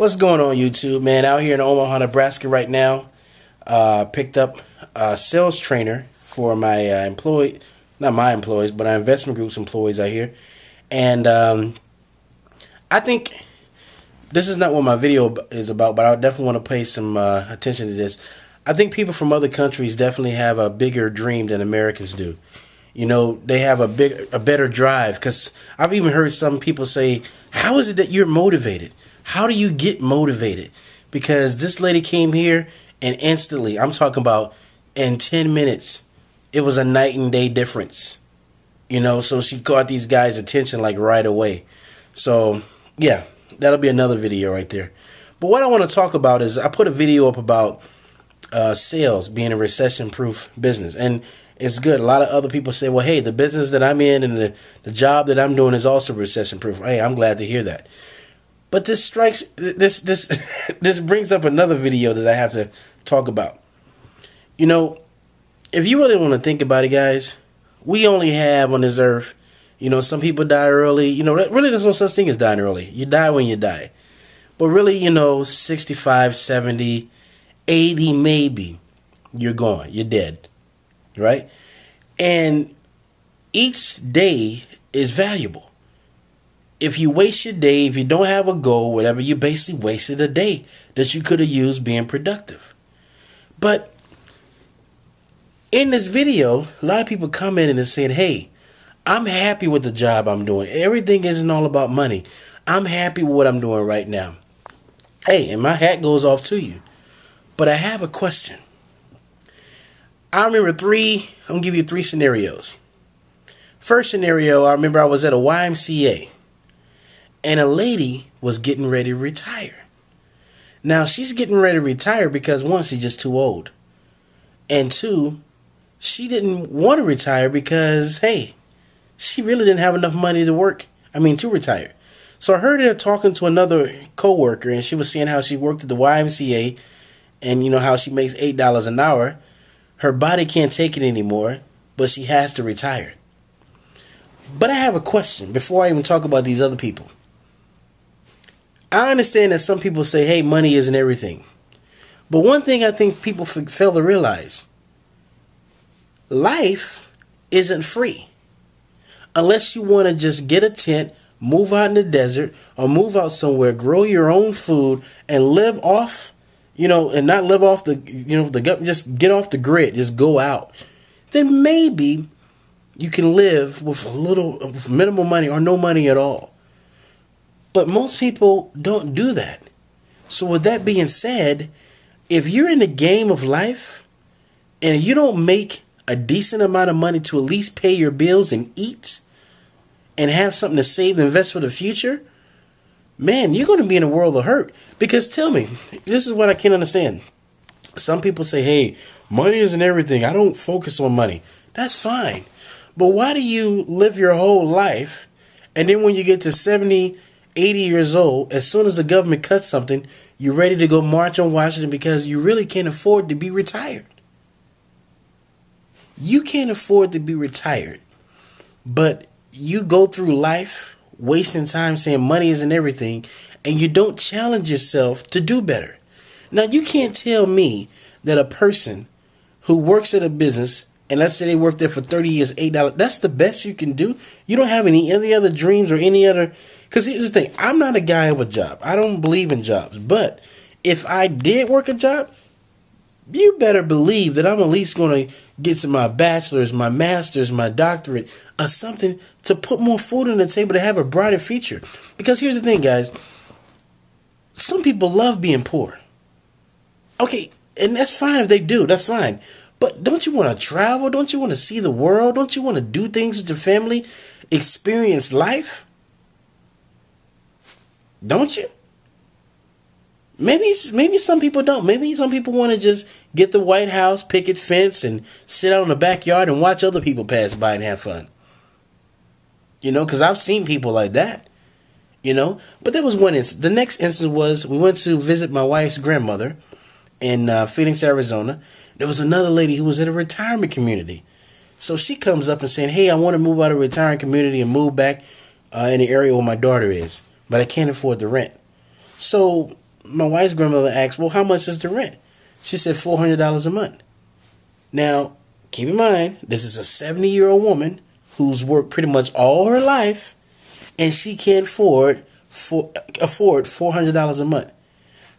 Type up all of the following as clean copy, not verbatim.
What's going on, YouTube, man? Out here in Omaha, Nebraska right now. Picked up a sales trainer for my not my employees, but our investment group's employees out here. And I think this is not what my video is about, but I definitely want to pay some attention to this. I think people from other countries definitely have a bigger dream than Americans do. You know, they have a better drive, because I've even heard some people say, how is it that you're motivated? How do you get motivated? Because this lady came here and instantly, I'm talking about in 10 minutes, it was a night and day difference. You know, so she caught these guys' attention like right away. So, yeah, that'll be another video right there. But what I want to talk about is I put a video up about sales being a recession-proof business. And it's good. A lot of other people say, well, hey, the business that I'm in and the job that I'm doing is also recession-proof. Hey, I'm glad to hear that. But this brings up another video that I have to talk about. You know, if you really want to think about it, guys, we only have on this earth, you know, some people die early. You know, really there's no such thing as dying early. You die when you die. But really, you know, 65, 70, 80 maybe, you're gone. You're dead. Right? And each day is valuable. If you waste your day, if you don't have a goal, whatever, you basically wasted a day that you could have used being productive. But in this video, a lot of people commented and said, hey, I'm happy with the job I'm doing. Everything isn't all about money. I'm happy with what I'm doing right now. Hey, and my hat goes off to you. But I have a question. I remember I'm going to give you 3 scenarios. First scenario, I remember I was at a YMCA. And a lady was getting ready to retire. Now, she's getting ready to retire because, 1, she's just too old. And 2, she didn't want to retire because, hey, she really didn't have enough money to retire. So I heard her talking to another coworker, and she was saying how she worked at the YMCA and, you know, how she makes $8 an hour. Her body can't take it anymore, but she has to retire. But I have a question before I even talk about these other people. I understand that some people say, hey, money isn't everything. But one thing I think people fail to realize, life isn't free. Unless you want to just get a tent, move out in the desert, or move out somewhere, grow your own food, and live off, you know, and not live off just get off the grid, just go out. Then maybe you can live with minimal money or no money at all. But most people don't do that. So with that being said, if you're in the game of life and you don't make a decent amount of money to at least pay your bills and eat and have something to save and invest for the future, man, you're going to be in a world of hurt. Because tell me, this is what I can't understand. Some people say, hey, money isn't everything. I don't focus on money. That's fine. But why do you live your whole life and then when you get to 70, 80 years old, as soon as the government cuts something, you're ready to go march on Washington because you really can't afford to be retired? You can't afford to be retired, but you go through life wasting time saying money isn't everything, and you don't challenge yourself to do better. Now, you can't tell me that a person who works at a business, and let's say they work there for 30 years, $8, that's the best you can do? You don't have any other dreams or any other... Because here's the thing, I'm not a guy of a job. I don't believe in jobs. But if I did work a job, you better believe that I'm at least going to get to my bachelor's, my master's, my doctorate, or something to put more food on the table to have a brighter future. Because here's the thing, guys. Some people love being poor. Okay, and that's fine if they do. That's fine. But don't you want to travel? Don't you want to see the world? Don't you want to do things with your family? Experience life? Don't you? Maybe some people don't. Maybe some people want to just get the White House, picket fence, and sit out in the backyard and watch other people pass by and have fun. You know, because I've seen people like that. You know? But there was one instance. The next instance was we went to visit my wife's grandmother in Phoenix, Arizona. There was another lady who was in a retirement community. So she comes up and saying, hey, I want to move out of a retirement community and move back in the area where my daughter is, but I can't afford the rent. So my wife's grandmother asked, well, how much is the rent? She said $400 a month. Now, keep in mind, this is a 70-year-old woman who's worked pretty much all her life, and she can't afford $400 a month.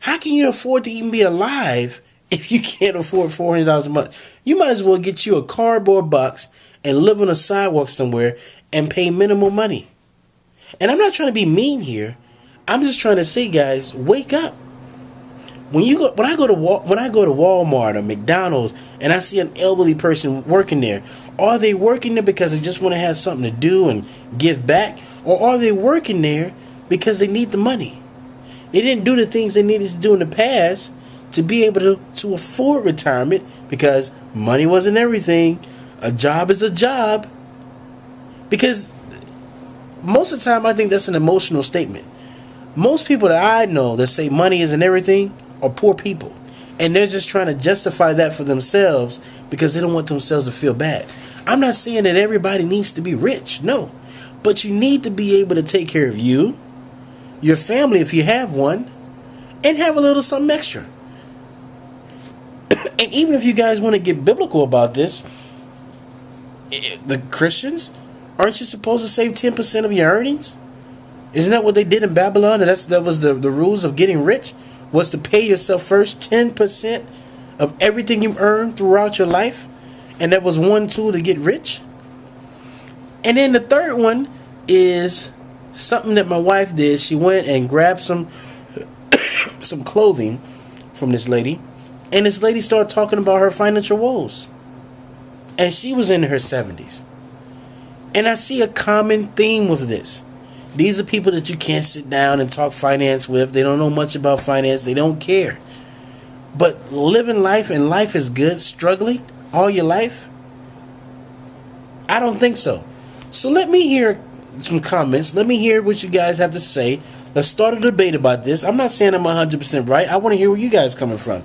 How can you afford to even be alive if you can't afford $400 a month? You might as well get you a cardboard box and live on a sidewalk somewhere and pay minimal money. And I'm not trying to be mean here. I'm just trying to say, guys, wake up. When I go to Walmart or McDonald's and I see an elderly person working there, are they working there because they just want to have something to do and give back, or are they working there because they need the money? They didn't do the things they needed to do in the past to be able to afford retirement, because money wasn't everything. A job is a job. Because most of the time, I think that's an emotional statement. Most people that I know that say money isn't everything are poor people. And they're just trying to justify that for themselves because they don't want themselves to feel bad. I'm not saying that everybody needs to be rich. No. But you need to be able to take care of you, your family if you have one, and have a little something extra. And even if you guys want to get biblical about this, the Christians, aren't you supposed to save 10% of your earnings? Isn't that what they did in Babylon? And that was the rules of getting rich, was to pay yourself first 10% of everything you earned throughout your life. And that was one tool to get rich. And then the third one is something that my wife did. She went and grabbed some clothing from this lady. And this lady started talking about her financial woes. And she was in her 70s. And I see a common theme with this. These are people that you can't sit down and talk finance with. They don't know much about finance. They don't care. But living life, and life is good, struggling all your life? I don't think so. So let me hear some comments. Let me hear what you guys have to say. Let's start a debate about this. I'm not saying I'm 100% right. I want to hear where you guys are coming from.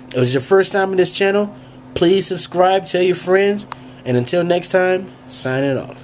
If it was your first time in this channel, please subscribe, tell your friends, and until next time, signing off.